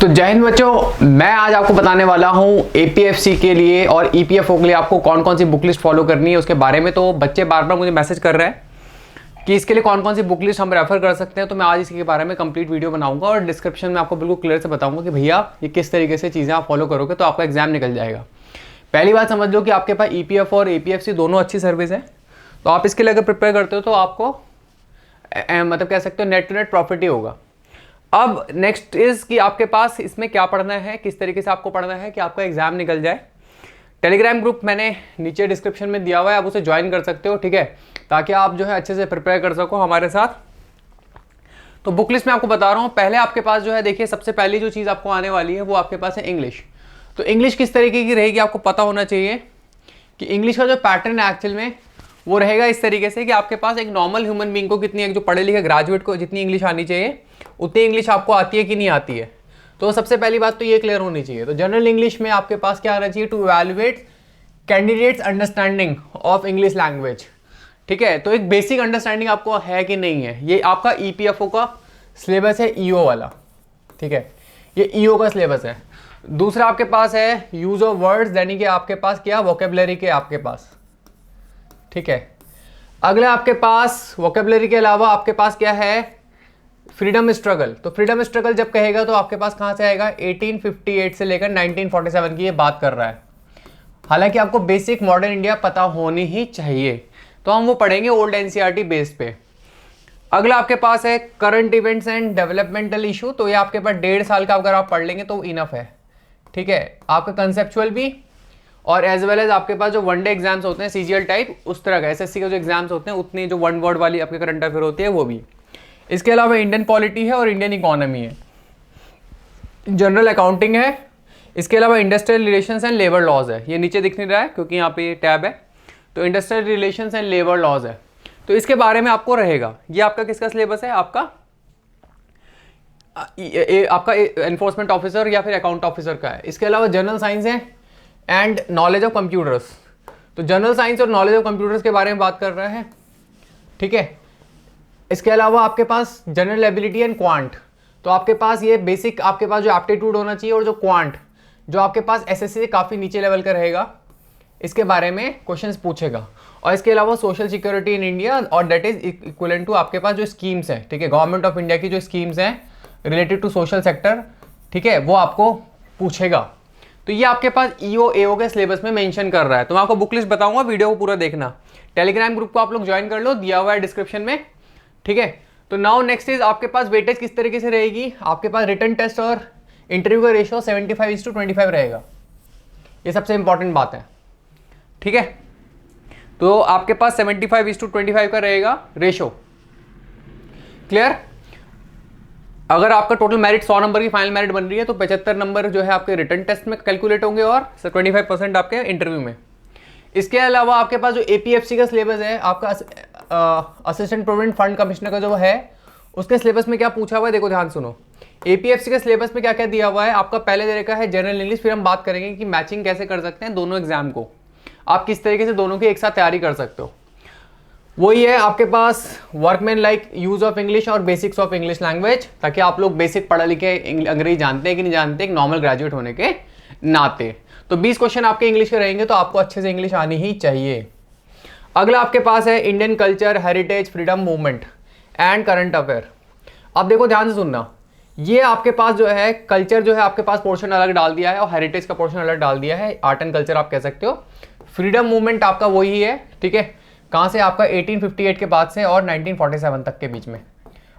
तो जय हिंद बच्चों, मैं आज आपको बताने वाला हूं एपीएफसी के लिए और ईपीएफओ के लिए आपको कौन कौन सी बुक लिस्ट फॉलो करनी है उसके बारे में। तो बच्चे बार बार मुझे मैसेज कर रहे हैं कि इसके लिए कौन कौन सी बुक लिस्ट हम रेफर कर सकते हैं। तो मैं आज इसके बारे में कंप्लीट वीडियो बनाऊंगा और डिस्क्रिप्शन में आपको बिल्कुल क्लियर से बताऊंगा कि भैया ये किस तरीके से चीज़ें आप फॉलो करोगे तो आपका एग्जाम निकल जाएगा। पहली बात समझ लो कि आपके पास ईपीएफओ और एपीएफसी दोनों अच्छी सर्विस है, तो आप इसके लिए अगर प्रिपेयर करते हो तो आपको मतलब कह सकते हो नेट टू नेट प्रॉफिट ही होगा। अब नेक्स्ट इज कि आपके पास इसमें क्या पढ़ना है, किस तरीके से आपको पढ़ना है कि आपका एग्जाम निकल जाए। टेलीग्राम ग्रुप मैंने नीचे डिस्क्रिप्शन में दिया हुआ है, आप उसे ज्वाइन कर सकते हो, ठीक है, ताकि आप जो है अच्छे से प्रिपेयर कर सको हमारे साथ। तो बुक लिस्ट में आपको बता रहा हूँ। पहले आपके पास जो है देखिए, सबसे पहली जो चीज़ आपको आने वाली है वो आपके पास है इंग्लिश। तो इंग्लिश किस तरीके की रहेगी आपको पता होना चाहिए कि इंग्लिश का जो पैटर्न है एक्चुअल में वो रहेगा इस तरीके से कि आपके पास एक नॉर्मल ह्यूमन बीइंग को कितनी, एक जो पढ़े लिखे ग्रेजुएट को जितनी इंग्लिश आनी चाहिए उतनी इंग्लिश आपको आती है कि नहीं आती है। तो सबसे पहली बात तो ये क्लियर होनी चाहिए। तो जनरल इंग्लिश में आपके पास क्या आना चाहिए, to evaluate candidates understanding of English language, ठीक है। तो एक बेसिक अंडरस्टैंडिंग आपको है कि नहीं है, ये आपका ईपीएफओ का सिलेबस है, ईओ वाला, ठीक है, ये ईओ का सिलेबस है। दूसरा आपके पास है यूज ऑफ वर्ड्स, यानी कि आपके पास क्या वोकेबलरी के आपके पास, ठीक है। अगला आपके पास वोकेबलरी के अलावा आपके पास क्या है, फ्रीडम स्ट्रगल। तो फ्रीडम स्ट्रगल जब कहेगा तो आपके पास कहाँ से आएगा, 1858 से लेकर 1947 की ये बात कर रहा है। हालांकि आपको बेसिक मॉडर्न इंडिया पता होनी ही चाहिए, तो हम वो पढ़ेंगे ओल्ड एनसीईआरटी बेस पे। अगला आपके पास है current events and developmental issue. तो ये आपके पास 1.5 साल का अगर आप पढ़ लेंगे तो इनफ है, ठीक है। आपका कंसेप्चुअल भी और एज वेल एज आपके पास जो वनडे एग्जाम्स होते हैं सीजीएल टाइप उस तरह का, एसएससी के जो एग्जाम्स होते हैं उतनी जो वन वर्ड वाली आपके करंट अफेयर होती है वो भी। इसके अलावा इंडियन पॉलिटी है और इंडियन इकोनॉमी है, जनरल अकाउंटिंग है। इसके अलावा industrial relations and labour laws है, ये नीचे दिख नहीं रहा है क्योंकि यहाँ पे टैब है। तो industrial relations and labour laws है, तो इसके बारे में आपको रहेगा। ये आपका किसका सिलेबस है, आपका आपका एनफोर्समेंट ऑफिसर या फिर अकाउंट ऑफिसर का है। इसके अलावा जनरल साइंस है एंड नॉलेज ऑफ कंप्यूटर्स। तो जनरल साइंस और नॉलेज ऑफ कंप्यूटर्स के बारे में बात कर रहे हैं, ठीक है। इसके अलावा आपके पास जनरल एबिलिटी एंड क्वांट। तो आपके पास ये बेसिक आपके पास जो एप्टीट्यूड होना चाहिए और जो क्वांट जो आपके पास एसएससी से काफ़ी नीचे लेवल का रहेगा, इसके बारे में क्वेश्चंस पूछेगा। और इसके अलावा सोशल सिक्योरिटी इन इंडिया, और दैट इज इक्विवेलेंट टू आपके पास जो स्कीम्स हैं, ठीक है, गवर्नमेंट ऑफ इंडिया की जो स्कीम्स हैं रिलेटेड टू सोशल सेक्टर, ठीक है, वो आपको पूछेगा। तो ये आपके पास ईओ एओ के सिलेबस में मेंशन कर रहा है। तो मैं आपको बुक लिस्ट बताऊंगा, वीडियो को पूरा देखना। टेलीग्राम ग्रुप को आप लोग ज्वाइन कर लो, दिया हुआ है डिस्क्रिप्शन में, ठीक है। तो नाउ नेक्स्ट इज आपके पास वेटेज किस तरीके से रहेगी। आपके पास रिटन टेस्ट और इंटरव्यू का रेशियो 75:25 रहेगा, ये सबसे इंपॉर्टेंट बात है, ठीक है। तो आपके पास 75:25 का रहेगा रेशो, क्लियर। अगर आपका टोटल मेरिट 100 नंबर की फाइनल मेरिट बन रही है तो 75 नंबर जो है आपके रिटन टेस्ट में कैलकुलेट होंगे और 25% आपके इंटरव्यू में। इसके अलावा आपके पास जो एपीएफसी का सिलेबस है, आपका असिस्टेंट प्रोविडेंट फंड कमिश्नर का जो है उसके सिलेबस में क्या पूछा हुआ है, देखो ध्यान सुनो। एपीएफसी के सिलेबस में क्या क्या दिया हुआ है, आपका पहले दे रखा है जनरल इंग्लिश, फिर हम बात करेंगे कि मैचिंग कैसे कर सकते हैं दोनों एग्जाम को, आप किस तरीके से दोनों की एक साथ तैयारी कर सकते हो। वही है आपके पास workmanlike use of English और बेसिक्स ऑफ इंग्लिश लैंग्वेज, ताकि आप लोग बेसिक पढ़ा लिखे अंग्रेजी जानते हैं कि नहीं जानते एक नॉर्मल ग्रेजुएट होने के नाते। तो 20 क्वेश्चन आपके इंग्लिश के रहेंगे, तो आपको अच्छे से इंग्लिश आनी ही चाहिए। अगला आपके पास है Indian culture, heritage, freedom movement and current affair. अब देखो ध्यान से सुनना, ये आपके पास जो है कल्चर जो है आपके पास पोर्शन अलग डाल दिया है और हेरिटेज का पोर्शन अलग डाल दिया है, आर्ट एंड कल्चर आप कह सकते हो। फ्रीडम मूवमेंट आपका वही है, ठीक है, कहाँ से आपका 1858 के बाद से और 1947 तक के बीच में।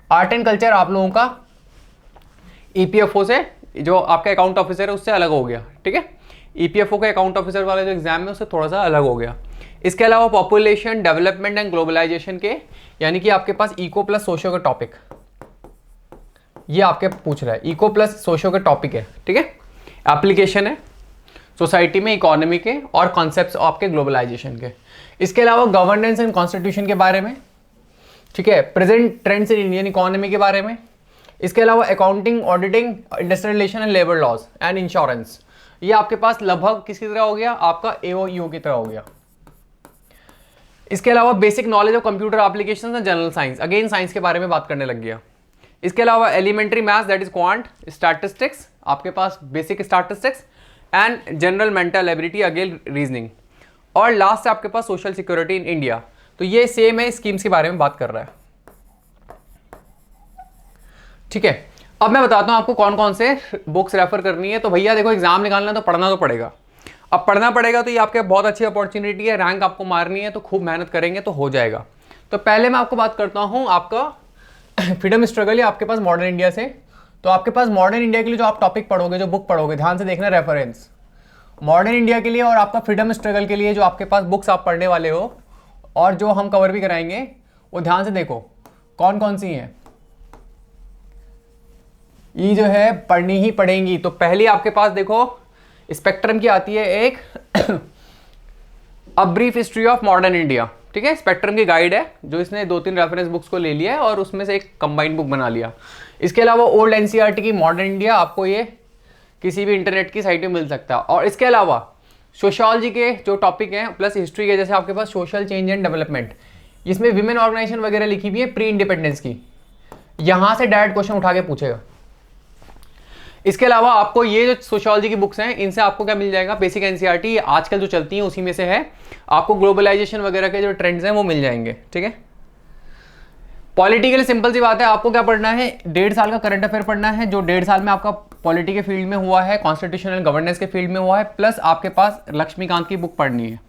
आर्ट एंड कल्चर आप लोगों का ईपीएफओ से जो आपका अकाउंट ऑफिसर है उससे अलग हो गया, ठीक है। ईपीएफओ के अकाउंट ऑफिसर वाला जो एग्जाम है उससे थोड़ा सा अलग हो गया। इसके अलावा पॉपुलेशन डेवलपमेंट एंड ग्लोबलाइजेशन के, यानी कि आपके पास इको प्लस सोशियो का टॉपिक, ये आपके पूछ रहा है, इको प्लस सोशियो का टॉपिक है, ठीक है। एप्लीकेशन है सोसाइटी में इकोनॉमी के और कॉन्सेप्ट्स आपके ग्लोबलाइजेशन के। इसके अलावा गवर्नेंस एंड कॉन्स्टिट्यूशन के बारे में, ठीक है, present trends in Indian economy के बारे में। इसके अलावा accounting, auditing, industrial relation and labour laws and insurance, ये आपके पास लगभग किसकी तरह हो गया, आपका एओ की तरह हो गया। इसके अलावा basic knowledge of computer applications and general science, again science के बारे में बात करने लग गया। इसके अलावा elementary maths that is quant, statistics आपके पास basic statistics and general mental ability again reasoning, और लास्ट है आपके पास सोशल सिक्योरिटी इन इंडिया। तो ये सेम है, स्कीम्स के बारे में बात कर रहा है। ठीक है, अब मैं बताता हूं आपको कौन कौन से बुक्स रेफर करनी है। तो भैया देखो, एग्जाम निकालना तो पढ़ना तो पड़ेगा। अब पढ़ना पड़ेगा तो ये आपके बहुत अच्छी अपॉर्चुनिटी है, रैंक आपको मारनी है तो खूब मेहनत करेंगे तो हो जाएगा। तो पहले मैं आपको बात करता हूं आपका फ्रीडम स्ट्रगल या आपके पास मॉडर्न इंडिया से। तो आपके पास मॉडर्न इंडिया के लिए जो आप टॉपिक पढ़ोगे, जो बुक पढ़ोगे, ध्यान से देखना रेफरेंस। मॉडर्न इंडिया के लिए और आपका फ्रीडम स्ट्रगल के लिए जो आपके पास बुक्स आप पढ़ने वाले हो और जो हम कवर भी कराएंगे, वो ध्यान से देखो कौन कौन सी हैं। ये जो है पढ़नी ही पड़ेंगी। तो पहली आपके पास देखो स्पेक्ट्रम की आती है एक a brief history of modern India. ठीक है, स्पेक्ट्रम की गाइड है जो इसने 2-3 रेफरेंस बुक्स को ले लिया है और उसमें से एक कंबाइंड बुक बना लिया। इसके अलावा ओल्ड एनसीईआरटी की मॉडर्न इंडिया, आपको ये किसी भी इंटरनेट की साइट में मिल सकता है। और इसके अलावा सोशियोलॉजी के जो टॉपिक हैं प्लस हिस्ट्री के, जैसे आपके पास सोशल चेंज एंड डेवलपमेंट, इसमें विमेन ऑर्गेनाइजेशन वगैरह लिखी हुई है प्री इंडिपेंडेंस की, यहाँ से डायरेक्ट क्वेश्चन उठा के पूछेगा। इसके अलावा आपको ये जो सोशियोलॉजी की बुक्स हैं, इनसे आपको क्या मिल जाएगा, बेसिक एनसीईआरटी आजकल जो चलती हैं उसी में से है। आपको ग्लोबलाइजेशन वगैरह के जो ट्रेंड्स हैं वो मिल जाएंगे। ठीक है, पॉलिटी के लिए सिंपल सी बात है, आपको क्या पढ़ना है, 1.5 साल का करंट अफेयर पढ़ना है, जो 1.5 साल में आपका पॉलिटी के फील्ड में हुआ है, कॉन्स्टिट्यूशनल गवर्नेंस के फील्ड में हुआ है, प्लस आपके पास लक्ष्मीकांत की बुक पढ़नी है।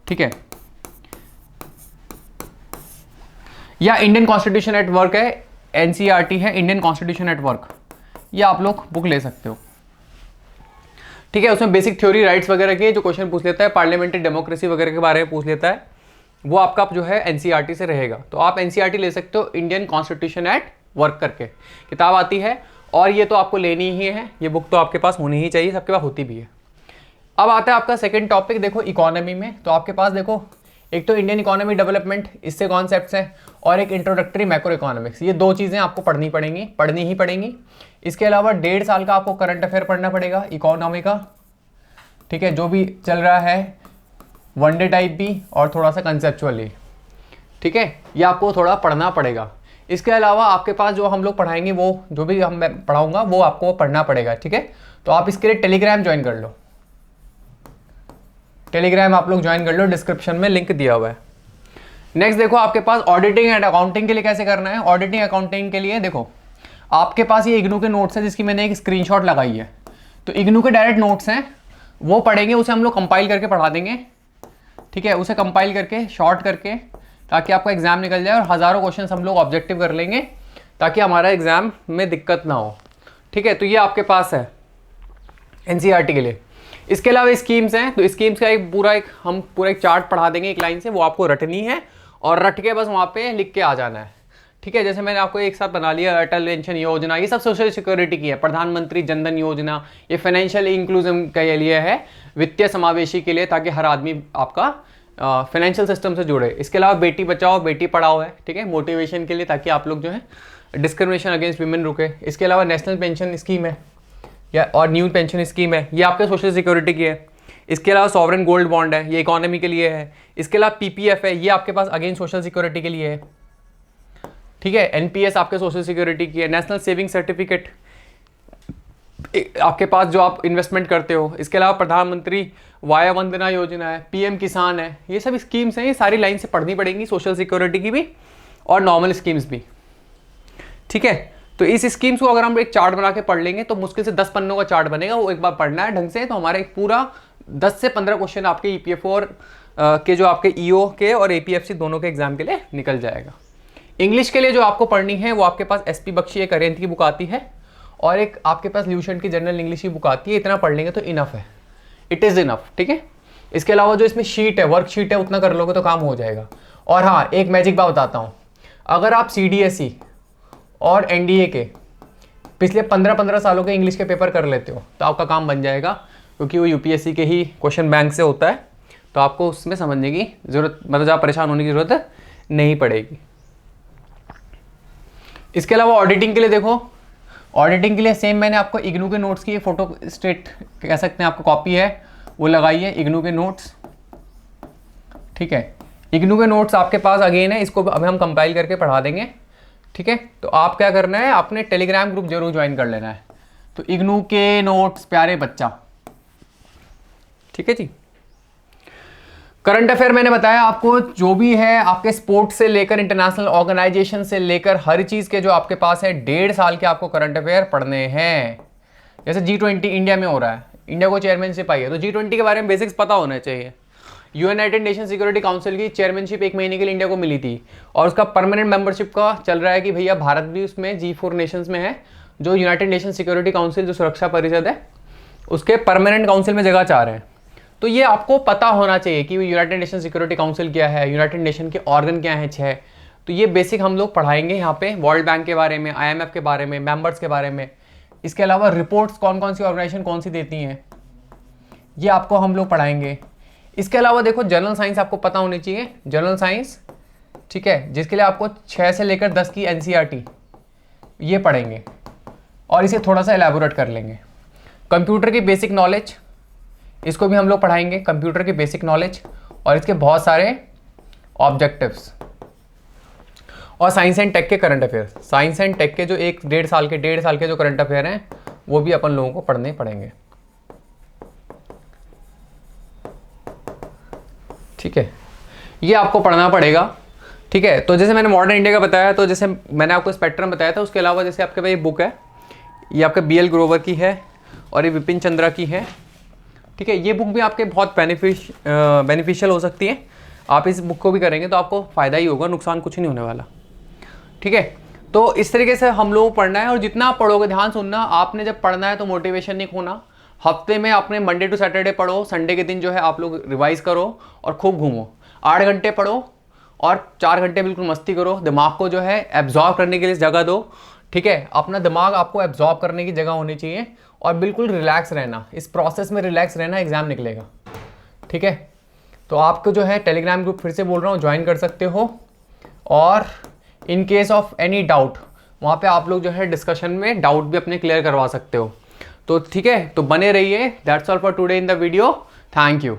ठीक है, या इंडियन कॉन्स्टिट्यूशन एट वर्क है, एनसीईआरटी है इंडियन कॉन्स्टिट्यूशन एट वर्क, ये आप लोग बुक ले सकते हो। ठीक है, उसमें बेसिक थ्योरी राइट्स वगैरह के जो क्वेश्चन पूछ लेता है, पार्लियामेंट्री डेमोक्रेसी वगैरह के बारे में पूछ लेता है, वो आपका जो है एनसीईआरटी से रहेगा। तो आप एनसीईआरटी ले सकते हो, इंडियन कॉन्स्टिट्यूशन एट वर्क करके किताब आती है, और ये तो आपको लेनी ही है, ये बुक तो आपके पास होनी ही चाहिए, सबके पास होती भी है। अब आता है आपका सेकंड टॉपिक, देखो इकोनॉमी में। तो आपके पास देखो एक तो इंडियन इकोनॉमी डेवलपमेंट, इससे कॉन्सेप्ट्स हैं, और एक इंट्रोडक्टरी मैक्रो इकोनॉमिक्स। ये 2 चीज़ें आपको पढ़नी ही पड़ेंगी। इसके अलावा 1.5 साल का आपको करंट अफेयर पढ़ना पड़ेगा इकोनॉमी का। ठीक है, जो भी चल रहा है, वनडे टाइप भी और थोड़ा सा कंसेप्चुअली। ठीक है, ये आपको थोड़ा पढ़ना पड़ेगा। इसके अलावा आपके पास जो हम लोग पढ़ाएंगे, वो जो भी मैं पढ़ाऊंगा वो आपको पढ़ना पड़ेगा। ठीक है, तो आप इसके लिए टेलीग्राम ज्वाइन कर लो, टेलीग्राम आप लोग ज्वाइन कर लो, डिस्क्रिप्शन में लिंक दिया हुआ है। नेक्स्ट देखो आपके पास ऑडिटिंग एंड अकाउंटिंग के लिए कैसे करना है। ऑडिटिंग अकाउंटिंग के लिए देखो आपके पास ये इग्नू के नोट्स है, जिसकी मैंने एक स्क्रीनशॉट लगाई है। तो इग्नू के डायरेक्ट नोट्स हैं, वो पढ़ेंगे, उसे हम लोग कंपाइल करके पढ़ा देंगे। ठीक है, उसे कंपाइल करके शॉर्ट करके, ताकि आपका एग्जाम निकल जाए, और हज़ारों क्वेश्चन हम लोग ऑब्जेक्टिव कर लेंगे ताकि हमारा एग्जाम में दिक्कत ना हो। ठीक है, तो ये आपके पास है एनसीईआरटी के लिए। इसके अलावा स्कीम्स हैं, तो स्कीम्स का हम पूरा एक चार्ट पढ़ा देंगे एक लाइन से, वो आपको रटनी है और रट के बस वहाँ पे लिख के आ जाना है। ठीक है, जैसे मैंने आपको एक साथ बना लिया, अटल पेंशन योजना, ये सब सोशल सिक्योरिटी की है, प्रधानमंत्री जनधन योजना, ये फाइनेंशियल इंक्लूजन के लिए है, वित्तीय समावेशी के लिए, ताकि हर आदमी आपका फाइनेंशियल सिस्टम से जुड़े। इसके अलावा बेटी बचाओ बेटी पढ़ाओ है। ठीक है, मोटिवेशन के लिए, ताकि आप लोग जो है डिस्क्रिमिनेशन अगेंस्ट वीमेन रुके। इसके अलावा नेशनल पेंशन स्कीम है या और न्यू पेंशन स्कीम है, ये आपके सोशल सिक्योरिटी की है। इसके अलावा सॉवरेन गोल्ड बॉन्ड है, ये इकोनॉमी के लिए है। इसके अलावा पीपीएफ है, ये आपके पास अगेन सोशल सिक्योरिटी के लिए है। ठीक है, एनपीएस आपके सोशल सिक्योरिटी की है। नेशनल सेविंग सर्टिफिकेट आपके पास जो आप इन्वेस्टमेंट करते हो। इसके अलावा प्रधानमंत्री वाया वंदना योजना है, पीएम किसान है, ये सब स्कीम्स हैं, ये सारी लाइन से पढ़नी पड़ेंगी, सोशल सिक्योरिटी की भी और नॉर्मल स्कीम्स भी। ठीक है, तो इस स्कीम्स को अगर हम एक चार्ट बना के पढ़ लेंगे तो मुश्किल से 10 पन्नों का चार्ट बनेगा, वो एक बार पढ़ना है ढंग से, तो हमारे पूरा 10 से 15 क्वेश्चन आपके ईपीएफओ और के जो आपके ईओ के और एपीएफसी दोनों के एग्जाम के लिए निकल जाएगा। इंग्लिश के लिए जो आपको पढ़नी है वो आपके पास एसपी बख्शी एक अरेंथ की बुक आती है, और एक आपके पास ल्यूसेंट की जनरल इंग्लिश की बुक आती है। इतना पढ़ लेंगे तो इनफ है, इट इज़ इनफ। ठीक है, इसके अलावा जो इसमें शीट है, वर्कशीट है, उतना कर लोगे तो काम हो जाएगा। और हाँ, एक मैजिक बात बताता हूँ, अगर आप सीडीएसई और एनडीए के पिछले 15-15 सालों के इंग्लिश के पेपर कर लेते हो तो आपका काम बन जाएगा, क्योंकि वो यूपीएससी के ही क्वेश्चन बैंक से होता है, तो आपको उसमें समझने की जरूरत, मतलब ज़्यादा परेशान होने की जरूरत नहीं पड़ेगी। इसके अलावा ऑडिटिंग के लिए देखो, ऑडिटिंग के लिए सेम मैंने आपको इग्नू के नोट्स की फोटो स्टेट कह सकते हैं, आपको कॉपी है वो लगाई है, इग्नू के नोट्स। ठीक है, इग्नू के नोट्स आपके पास अगेन है, इसको अभी हम कंपाइल करके पढ़ा देंगे। ठीक है, तो आप क्या करना है, अपने टेलीग्राम ग्रुप जरूर ज्वाइन कर लेना है। तो इग्नू के नोट्स प्यारे बच्चा, ठीक है जी। करंट अफेयर मैंने बताया आपको, जो भी है आपके स्पोर्ट्स से लेकर इंटरनेशनल ऑर्गेनाइजेशन से लेकर हर चीज के जो आपके पास है 1.5 साल के आपको करंट अफेयर पढ़ने हैं। जैसे G20 इंडिया में हो रहा है, इंडिया को चेयरमैनशिप आई है, तो G20 के बारे में बेसिक्स पता होना चाहिए। यूनाइटेड नेशन सिक्योरिटी काउंसिल की चेयरमैनशिप 1 महीने के लिए इंडिया को मिली थी, और उसका परमानेंट मेंबरशिप का चल रहा है कि भैया भारत भी उसमें G4 नेशंस में है, जो यूनाइटेड नेशन सिक्योरिटी काउंसिल जो सुरक्षा परिषद है उसके परमानेंट काउंसिल में जगह चाह रहे हैं। तो ये आपको पता होना चाहिए कि यूनाइटेड नेशन सिक्योरिटी काउंसिल क्या है, यूनाइटेड नेशन के ऑर्गन क्या हैं 6। तो ये बेसिक हम लोग पढ़ाएंगे यहाँ पे, वर्ल्ड बैंक के बारे में, IMF के बारे में, मेंबर्स के बारे में। इसके अलावा रिपोर्ट्स कौन कौन सी ऑर्गेनाइजेशन कौन सी देती हैं ये आपको हम लोग पढ़ाएंगे। इसके अलावा देखो जनरल साइंस आपको पता होनी चाहिए, जनरल साइंस, ठीक है, जिसके लिए आपको 6 से लेकर 10 की NCERT ये पढ़ेंगे और इसे थोड़ा सा एलैबोरेट कर लेंगे। कंप्यूटर की बेसिक नॉलेज, इसको भी हम लोग पढ़ाएंगे, कंप्यूटर की बेसिक नॉलेज और इसके बहुत सारे ऑब्जेक्टिव्स। और साइंस एंड टेक के current affair, science and tech के जो 1.5 साल के जो करंट अफेयर हैं वो भी अपन लोगों को पढ़ने पड़ेंगे, ठीक है, ये आपको पढ़ना पड़ेगा, ठीक है। तो जैसे मैंने मॉडर्न इंडिया का बताया, तो जैसे मैंने आपको स्पेक्ट्रम बताया था, उसके अलावा जैसे आपके पास ये बुक है, ये आपके BL ग्रोवर की है और ये विपिन चंद्रा की है, ठीक है। ये बुक भी आपके बहुत बेनिफिशियल हो सकती है। आप इस बुक को भी करेंगे तो आपको फ़ायदा ही होगा, नुकसान कुछ नहीं होने वाला, ठीक है। तो इस तरीके से हम लोग पढ़ना है, और जितना आप पढ़ोगे, ध्यान सुनना, आपने जब पढ़ना है तो मोटिवेशन नहीं खोना। हफ्ते में आपने मंडे टू सैटरडे पढ़ो, संडे के दिन जो है आप लोग रिवाइज करो और खूब घूमो। 8 घंटे पढ़ो और 4 घंटे बिल्कुल मस्ती करो, दिमाग को जो है एब्जॉर्ब करने के लिए जगह दो, ठीक है। अपना दिमाग आपको एब्जॉर्ब करने की जगह होनी चाहिए और बिल्कुल रिलैक्स रहना, इस प्रोसेस में रिलैक्स रहना, एग्जाम निकलेगा, ठीक है। तो आपको जो है टेलीग्राम ग्रुप फिर से बोल रहा हूँ ज्वाइन कर सकते हो, और in case of any doubt वहाँ पे आप लोग जो है डिस्कशन में डाउट भी अपने क्लियर करवा सकते हो। तो ठीक है, तो बने रहिए। That's all for today in the video, thank you.